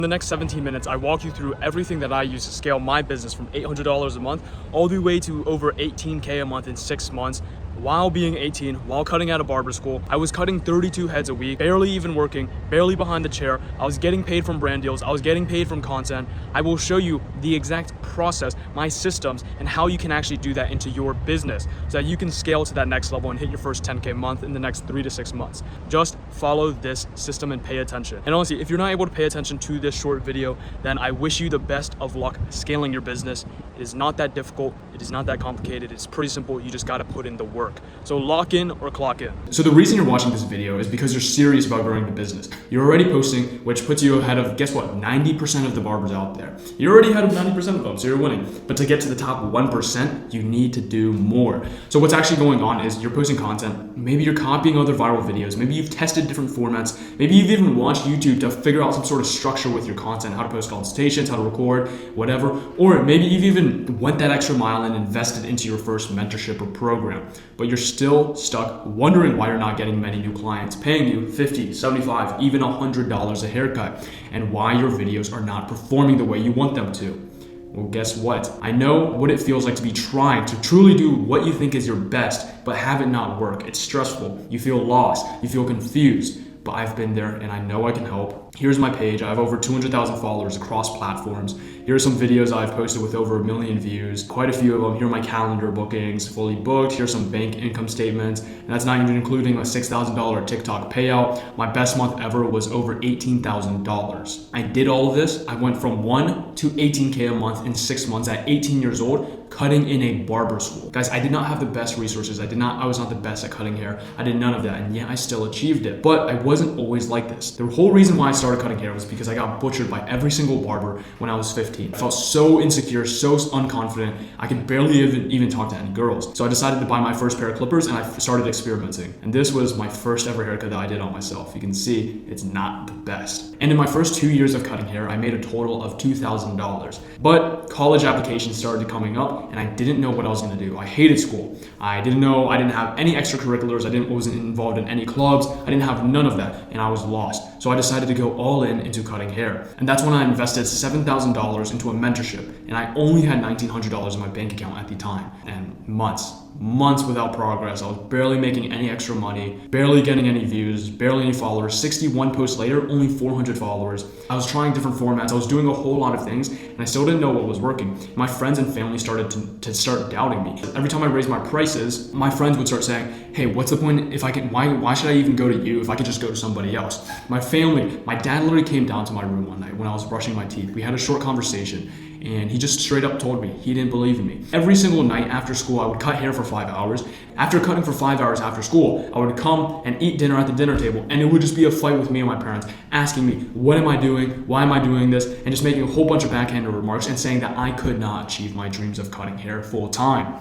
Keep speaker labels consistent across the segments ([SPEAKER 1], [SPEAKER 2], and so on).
[SPEAKER 1] In the next 17 minutes, I walk you through everything that I use to scale my business from $800 a month all the way to over $18K a month in 6 months. While being 18, while cutting out of barber school, I was cutting 32 heads a week, barely even working, barely behind the chair. I was getting paid from brand deals. I was getting paid from content. I will show you the exact process, my systems, and how you can actually do that into your business so that you can scale to that next level and hit your first 10K a month in the next 3 to 6 months. Just follow this system and pay attention. And honestly, if you're not able to pay attention to this short video, then I wish you the best of luck scaling your business. It is not that difficult. It is not that complicated. It's pretty simple. You just got to put in the work. So lock in or clock in.
[SPEAKER 2] So the reason you're watching this video is because you're serious about growing the business. You're already posting, which puts you ahead of, guess what, 90% of the barbers out there. You're already ahead of 90% of them, so you're winning. But to get to the top 1%, you need to do more. So what's actually going on is you're posting content. Maybe you're copying other viral videos. Maybe you've tested different formats. Maybe you've even watched YouTube to figure out some sort of structure with your content, how to post consultations, how to record, whatever. Or maybe you've even went that extra mile and invested into your first mentorship or program. But you're still stuck wondering why you're not getting many new clients paying you $50, $75, even $100 a haircut, and why your videos are not performing the way you want them to. Well, guess what? I know what it feels like to be trying to truly do what you think is your best, but have it not work. It's stressful. You feel lost. You feel confused. But I've been there and I know I can help. Here's my page. I have over 200,000 followers across platforms. Here are some videos I've posted with over 1 million views. Quite a few of them. Here are my calendar bookings, fully booked. Here's some bank income statements. And that's not even including a $6,000 TikTok payout. My best month ever was over $18,000. I did all of this. I went from 1 to 18K a month in 6 months at 18 years old, cutting in a barber school. Guys, I did not have the best resources. I was not the best at cutting hair. I did none of that, and yet I still achieved it. But I wasn't always like this. The whole reason why I started cutting hair was because I got butchered by every single barber when I was 15. I felt so insecure, so unconfident. I could barely even talk to any girls. So I decided to buy my first pair of clippers and I started experimenting. And this was my first ever haircut that I did on myself. You can see it's not the best. And in my first 2 years of cutting hair, I made a total of $2,000. But college applications started coming up and I didn't know what I was gonna do. I hated school. I didn't have any extracurriculars. I wasn't involved in any clubs. I didn't have none of that and I was lost. So I decided to go all in into cutting hair. And that's when I invested $7,000 into a mentorship. And I only had $1,900 in my bank account at the time. And months without progress. I was barely making any extra money, barely getting any views, barely any followers. 61 posts later, only 400 followers. I was trying different formats. I was doing a whole lot of things and I still didn't know what was working. My friends and family started to start doubting me. Every time I raised my prices, my friends would start saying, hey, what's the point if I can, why should I even go to you if I could just go to somebody else? My dad literally came down to my room one night when I was brushing my teeth. We had a short conversation and he just straight up told me he didn't believe in me. Every single night after school, I would cut hair for 5 hours. After cutting for 5 hours after school, I would come and eat dinner at the dinner table, and it would just be a fight with me and my parents, asking me, what am I doing? Why am I doing this? And just making a whole bunch of backhanded remarks and saying that I could not achieve my dreams of cutting hair full time.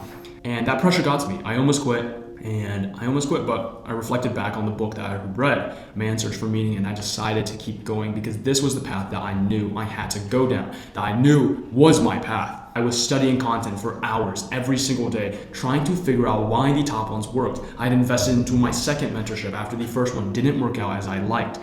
[SPEAKER 2] And that pressure got to me. I almost quit. But I reflected back on the book that I had read, Man's Search for Meaning, and I decided to keep going because this was the path that I knew I had to go down, that I knew was my path. I was studying content for hours every single day, trying to figure out why the top ones worked. I had invested into my second mentorship after the first one didn't work out as I liked.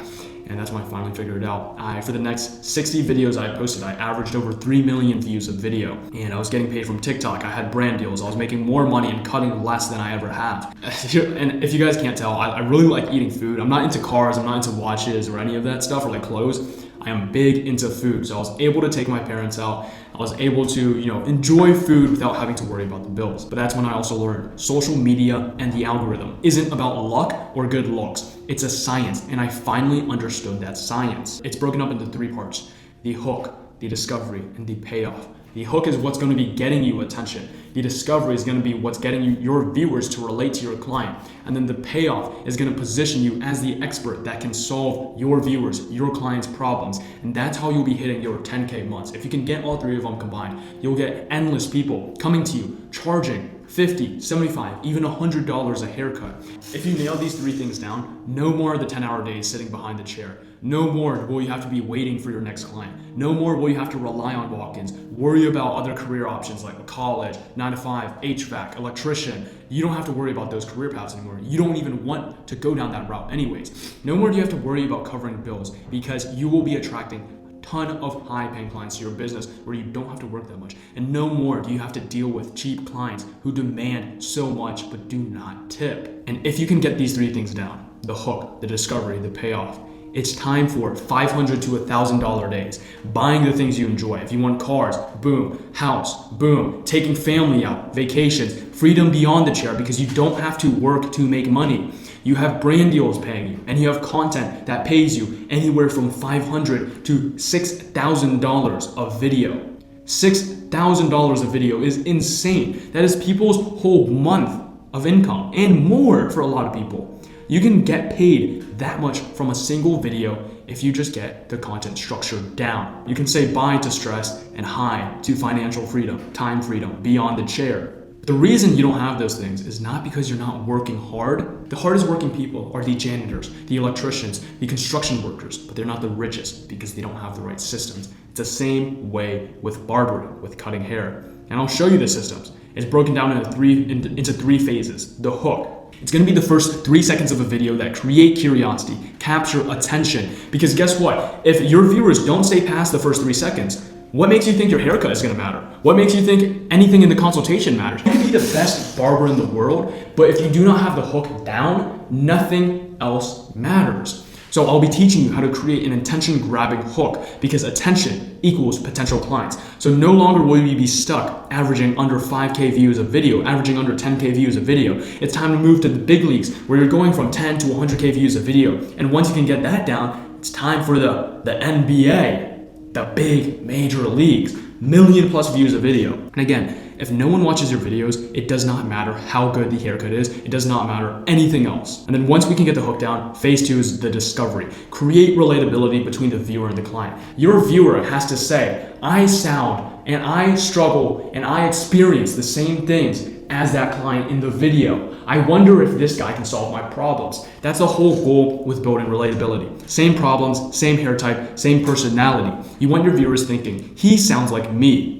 [SPEAKER 2] And that's when I finally figured it out. For the next 60 videos I posted, I averaged over 3 million views of video. And I was getting paid from TikTok. I had brand deals. I was making more money and cutting less than I ever have. And if you guys can't tell, I really like eating food. I'm not into cars. I'm not into watches or any of that stuff or like clothes. I am big into food. So I was able to take my parents out. I was able to, enjoy food without having to worry about the bills. But that's when I also learned social media and the algorithm isn't about luck or good looks. It's a science, and I finally understood that science. It's broken up into 3 parts: the hook, the discovery, and the payoff. The hook is what's going to be getting you attention. The discovery is going to be what's getting your viewers to relate to your client. And then the payoff is going to position you as the expert that can solve your viewers, your clients' problems. And that's how you'll be hitting your 10K months. If you can get all 3 of them combined, you'll get endless people coming to you, charging $50, $75, even $100 a haircut. If you nail these 3 things down, no more of the 10-hour days sitting behind the chair. No more will you have to be waiting for your next client. No more will you have to rely on walk-ins, worry about other career options like college, 9 to 5, HVAC, electrician. You don't have to worry about those career paths anymore. You don't even want to go down that route anyways. No more do you have to worry about covering bills because you will be attracting ton of high paying clients to your business where you don't have to work that much. And no more do you have to deal with cheap clients who demand so much but do not tip. And if you can get these three things down, the hook, the discovery, the payoff, it's time for $500 to $1,000 days. Buying the things you enjoy. If you want cars, boom. House, boom. Taking family out, vacations, freedom beyond the chair because you don't have to work to make money. You have brand deals paying you, and you have content that pays you anywhere from $500 to $6,000 of video. $6,000 of video is insane. That is people's whole month of income and more for a lot of people. You can get paid that much from a single video if you just get the content structure down. You can say bye to stress and hi to financial freedom, time freedom, beyond the chair. The reason you don't have those things is not because you're not working hard. The hardest working people are the janitors, the electricians, the construction workers, but they're not the richest because they don't have the right systems. It's the same way with barbering, with cutting hair. And I'll show you the systems. It's broken down into three phases. The hook. It's going to be the first 3 seconds of a video that create curiosity, capture attention. Because guess what? If your viewers don't stay past the first 3 seconds, what makes you think your haircut is going to matter? What makes you think anything in the consultation matters? You can be the best barber in the world, but if you do not have the hook down, nothing else matters. So I'll be teaching you how to create an attention-grabbing hook because attention equals potential clients. So no longer will you be stuck averaging under 5K views of video, averaging under 10K views of video. It's time to move to the big leagues where you're going from 10 to 100K views of video. And once you can get that down, it's time for the NBA, the big major leagues, million+ views of video. And again, if no one watches your videos, it does not matter how good the haircut is. It does not matter anything else. And then once we can get the hook down, phase 2 is the discovery. Create relatability between the viewer and the client. Your viewer has to say, I sound and I struggle and I experience the same things as that client in the video. I wonder if this guy can solve my problems. That's the whole goal with building relatability. Same problems, same hair type, same personality. You want your viewers thinking, he sounds like me.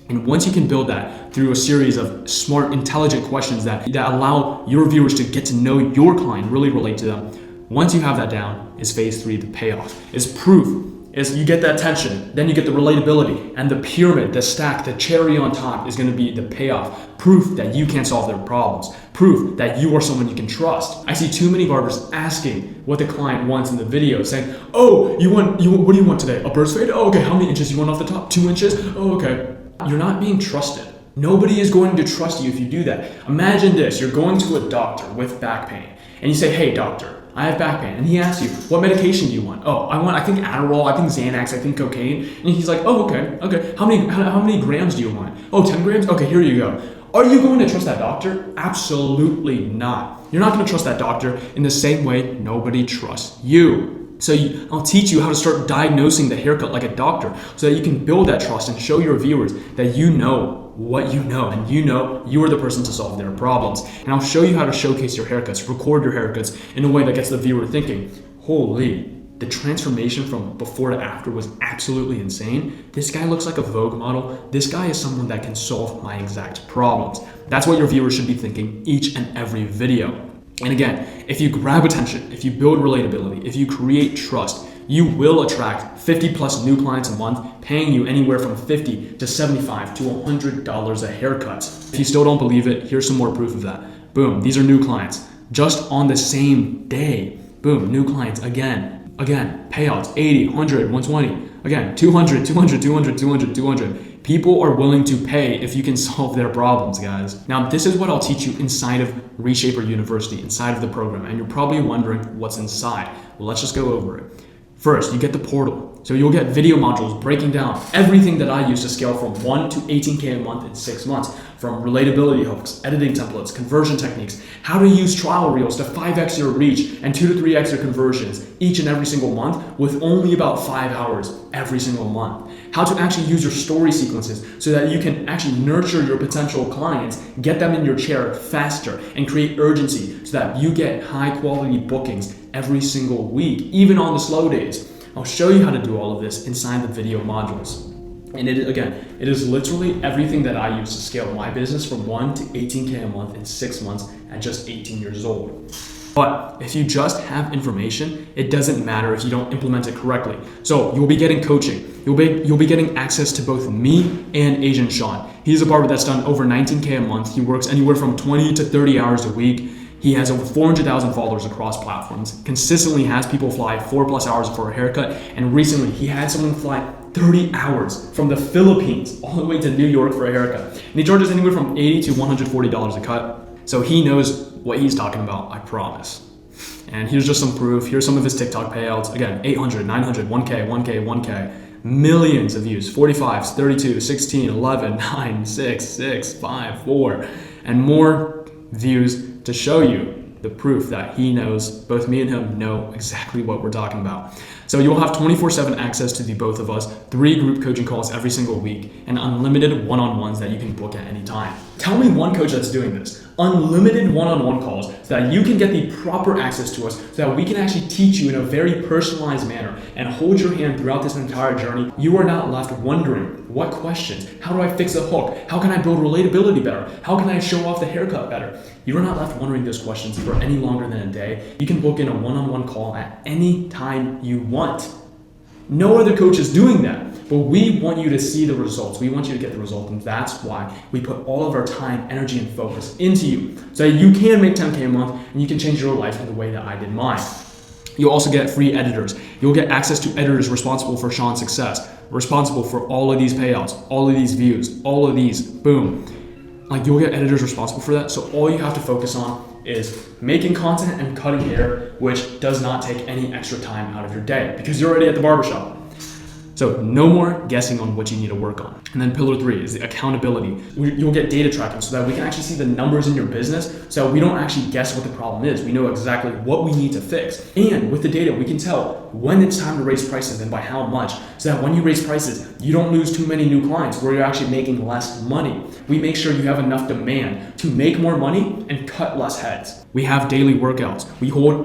[SPEAKER 2] And once you can build that through a series of smart, intelligent questions that allow your viewers to get to know your client, really relate to them, once you have that down, is phase 3, the payoff. Is proof. Is you get that tension, then you get the relatability, and the pyramid, the stack, the cherry on top is going to be the payoff. Proof that you can solve their problems. Proof that you are someone you can trust. I see too many barbers asking what the client wants in the video, saying, oh, what do you want today? A bird's fade? Oh, okay, how many inches you want off the top? 2 inches? Oh, okay. You're not being trusted. Nobody is going to trust you if you do that. Imagine this, you're going to a doctor with back pain, and you say, hey doctor, I have back pain. And he asks you, what medication do you want? Oh, I think Adderall, I think Xanax, I think cocaine. And he's like, oh, okay. How many grams do you want? Oh, 10 grams? Okay, here you go. Are you going to trust that doctor? Absolutely not. You're not going to trust that doctor in the same way nobody trusts you. So I'll teach you how to start diagnosing the haircut like a doctor so that you can build that trust and show your viewers that you know what you know and you know you are the person to solve their problems. And I'll show you how to showcase your haircuts, record your haircuts in a way that gets the viewer thinking, holy, the transformation from before to after was absolutely insane. This guy looks like a Vogue model. This guy is someone that can solve my exact problems. That's what your viewers should be thinking each and every video. And again, if you grab attention, if you build relatability, if you create trust, you will attract 50+ new clients a month, paying you anywhere from $50 to $75 to $100 a haircut. If you still don't believe it, here's some more proof of that. Boom, these are new clients. Just on the same day, boom, new clients again, payouts, 80, 100, 120, again, 200, 200, 200, 200, 200. People are willing to pay if you can solve their problems, guys. Now, this is what I'll teach you inside of Reshaper University, inside of the program, and you're probably wondering what's inside. Well, let's just go over it. First, you get the portal. So you'll get video modules breaking down everything that I use to scale from 1 to 18K a month in 6 months, from relatability hooks, editing templates, conversion techniques, how to use trial reels to 5x your reach and 2 to 3x your conversions each and every single month with only about 5 hours every single month. How to actually use your story sequences so that you can actually nurture your potential clients, get them in your chair faster, and create urgency so that you get high quality bookings every single week, even on the slow days. I'll show you how to do all of this inside the video modules. And it is literally everything that I use to scale my business from 1 to 18K a month in 6 months at just 18 years old. But if you just have information, it doesn't matter if you don't implement it correctly. So you'll be getting coaching. You'll be getting access to both me and Asian Sean. He's a barber that's done over 19K a month. He works anywhere from 20 to 30 hours a week. He has over 400,000 followers across platforms, consistently has people fly 4+ hours for a haircut, and recently he had someone fly 30 hours from the Philippines all the way to New York for a haircut. And he charges anywhere from $80 to $140 a cut. So he knows what he's talking about, I promise. And here's just some proof. Here's some of his TikTok payouts. Again, 800, 900, 1K, 1K, 1K. Millions of views, 45s, 32, 16, 11, 9, 6, 6, 5, 4, and more views to show you the proof that he knows, both me and him know exactly what we're talking about. So you'll have 24/7 access to the both of us, 3 group coaching calls every single week, and unlimited one-on-ones that you can book at any time. Tell me one coach that's doing this. Unlimited one-on-one calls so that you can get the proper access to us, so that we can actually teach you in a very personalized manner and hold your hand throughout this entire journey. You are not left wondering, what questions? How do I fix a hook? How can I build relatability better? How can I show off the haircut better? You are not left wondering those questions for any longer than a day. You can book in a one-on-one call at any time you want. No other coach is doing that. But we want you to see the results. We want you to get the result, and that's why we put all of our time, energy, and focus into you, so that you can make 10K a month and you can change your life in the way that I did mine. You'll also get free editors. You'll get access to editors responsible for Sean's success, responsible for all of these payouts, all of these views, all of these, boom. Like, you'll get editors responsible for that. So all you have to focus on is making content and cutting hair, which does not take any extra time out of your day because you're already at the barbershop. So no more guessing on what you need to work on. And then pillar 3 is the accountability. You'll get data tracking so that we can actually see the numbers in your business, so we don't actually guess what the problem is. We know exactly what we need to fix. And with the data, we can tell when it's time to raise prices and by how much, so that when you raise prices, you don't lose too many new clients where you're actually making less money. We make sure you have enough demand to make more money and cut less heads. We have daily workouts.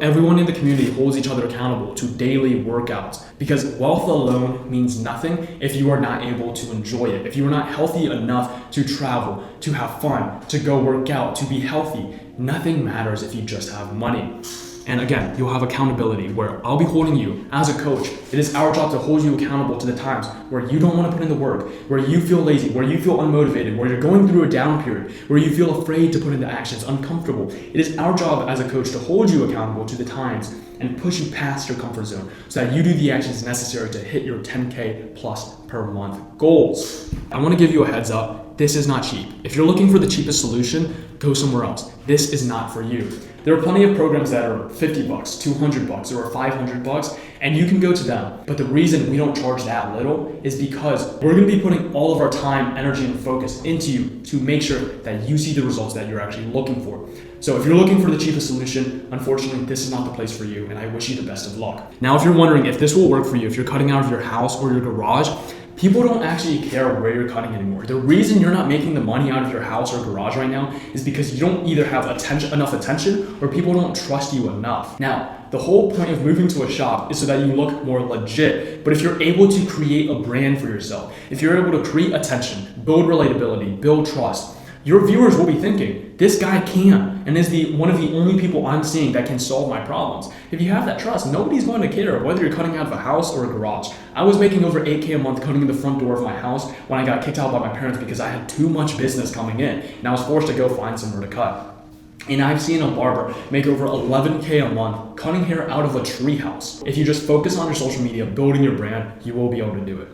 [SPEAKER 2] Everyone in the community holds each other accountable to daily workouts, because wealth alone means nothing if you are not able to enjoy it. If you are not healthy enough to travel, to have fun, to go work out, to be healthy, nothing matters if you just have money. And again, you'll have accountability where I'll be holding you as a coach. It is our job to hold you accountable to the times where you don't want to put in the work, where you feel lazy, where you feel unmotivated, where you're going through a down period, where you feel afraid to put into actions, uncomfortable. It is our job as a coach to hold you accountable to the times and push you past your comfort zone so that you do the actions necessary to hit your 10K plus per month goals. I want to give you a heads up. This is not cheap. If you're looking for the cheapest solution, go somewhere else. This is not for you. There are plenty of programs that are $50, $200, or $500, and you can go to them. But the reason we don't charge that little is because we're going to be putting all of our time, energy, and focus into you to make sure that you see the results that you're actually looking for. So if you're looking for the cheapest solution, unfortunately, this is not the place for you, and I wish you the best of luck. Now, if you're wondering if this will work for you, if you're cutting out of your house or your garage, people don't actually care where you're cutting anymore. The reason you're not making the money out of your house or garage right now is because you don't either have enough attention or people don't trust you enough. Now, the whole point of moving to a shop is so that you look more legit. But if you're able to create a brand for yourself, if you're able to create attention, build relatability, build trust, your viewers will be thinking, this guy can, and is one of the only people I'm seeing that can solve my problems. If you have that trust, nobody's going to care whether you're cutting out of a house or a garage. I was making over 8K a month cutting in the front door of my house when I got kicked out by my parents because I had too much business coming in, and I was forced to go find somewhere to cut. And I've seen a barber make over 11K a month cutting hair out of a tree house. If you just focus on your social media, building your brand, you will be able to do it.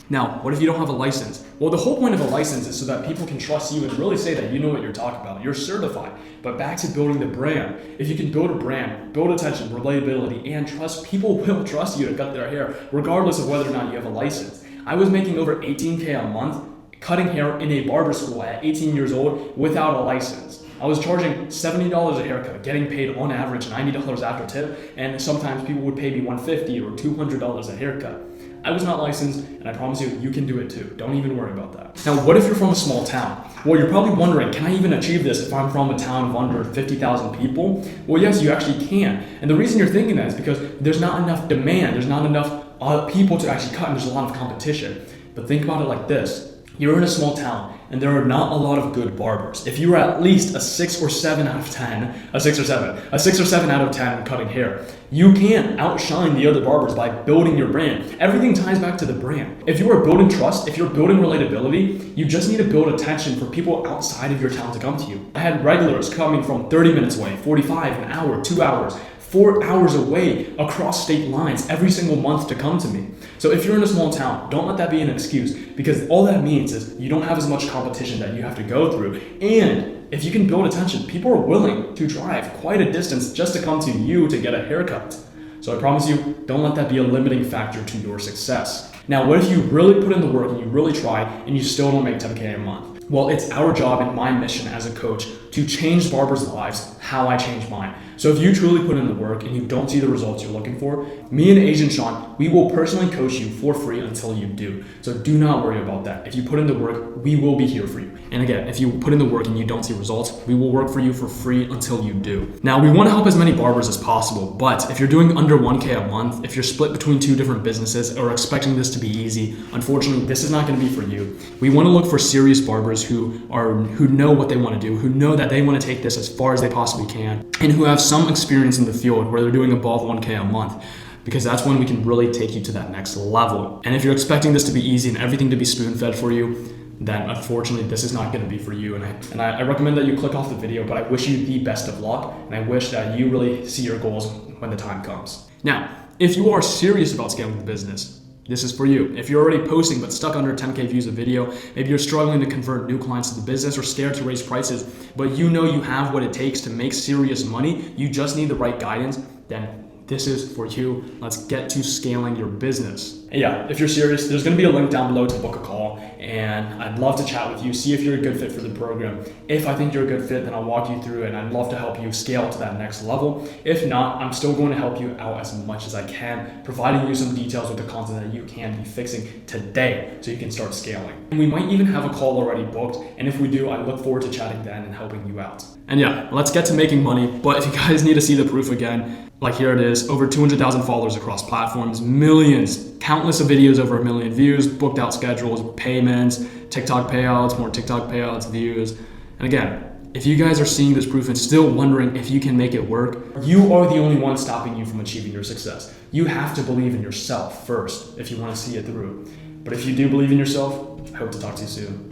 [SPEAKER 2] Now, what if you don't have a license? Well, the whole point of a license is so that people can trust you and really say that you know what you're talking about. You're certified. But back to building the brand. If you can build a brand, build attention, relatability, and trust, people will trust you to cut their hair, regardless of whether or not you have a license. I was making over 18K a month cutting hair in a barber school at 18 years old without a license. I was charging $70 a haircut, getting paid on average $90 after tip, and sometimes people would pay me $150 or $200 a haircut. I was not licensed, and I promise you can do it too. Don't even worry about that. Now, what if you're from a small town? Well, you're probably wondering, can I even achieve this if I'm from a town of under 50,000 people? Well, yes, you actually can. And the reason you're thinking that is because there's not enough demand. There's not enough people to actually cut, and there's a lot of competition. But think about it like this. You're in a small town and there are not a lot of good barbers. If you are at least a 6 or 7 out of 10, a 6 or 7 out of 10 cutting hair, you can't outshine the other barbers by building your brand. Everything ties back to the brand. If you are building trust, if you're building relatability, you just need to build attention for people outside of your town to come to you. I had regulars coming from 30 minutes away, 45, an hour, 2 hours, 4 hours away across state lines every single month to come to me. So if you're in a small town, don't let that be an excuse, because all that means is you don't have as much competition that you have to go through. And if you can build attention, people are willing to drive quite a distance just to come to you to get a haircut. So I promise you, don't let that be a limiting factor to your success. Now, what if you really put in the work and you really try and you still don't make 10K a month? Well, it's our job and my mission as a coach to change barbers' lives how I change mine. So if you truly put in the work and you don't see the results you're looking for, me and Agent Sean, we will personally coach you for free until you do. So do not worry about that. If you put in the work, we will be here for you. And again, if you put in the work and you don't see results, we will work for you for free until you do. Now, we want to help as many barbers as possible, but if you're doing under 1K a month, if you're split between 2 different businesses or expecting this to be easy, unfortunately, this is not going to be for you. We want to look for serious barbers who know what they want to do, who know that they want to take this as far as they possibly can, and who have some experience in the field where they're doing above 1K a month, because that's when we can really take you to that next level. And if you're expecting this to be easy and everything to be spoon-fed for you, then unfortunately this is not going to be for you. And I recommend that you click off the video, but I wish you the best of luck, and I wish that you really see your goals when the time comes. Now, if you are serious about scaling the business, this is for you. If you're already posting but stuck under 10K views a video, maybe you're struggling to convert new clients to the business or scared to raise prices, but you know you have what it takes to make serious money, you just need the right guidance, then this is for you. Let's get to scaling your business. And yeah, if you're serious, there's going to be a link down below to book a call, and I'd love to chat with you, see if you're a good fit for the program. If I think you're a good fit, then I'll walk you through it, and I'd love to help you scale to that next level. If not, I'm still going to help you out as much as I can, providing you some details with the content that you can be fixing today so you can start scaling. And we might even have a call already booked, and if we do, I look forward to chatting then and helping you out. And yeah, let's get to making money, but if you guys need to see the proof again, like here it is, over 200,000 followers across platforms, millions, countless of videos, over 1 million views, booked out schedules, payments, TikTok payouts, more TikTok payouts, views. And again, if you guys are seeing this proof and still wondering if you can make it work, you are the only one stopping you from achieving your success. You have to believe in yourself first if you want to see it through. But if you do believe in yourself, I hope to talk to you soon.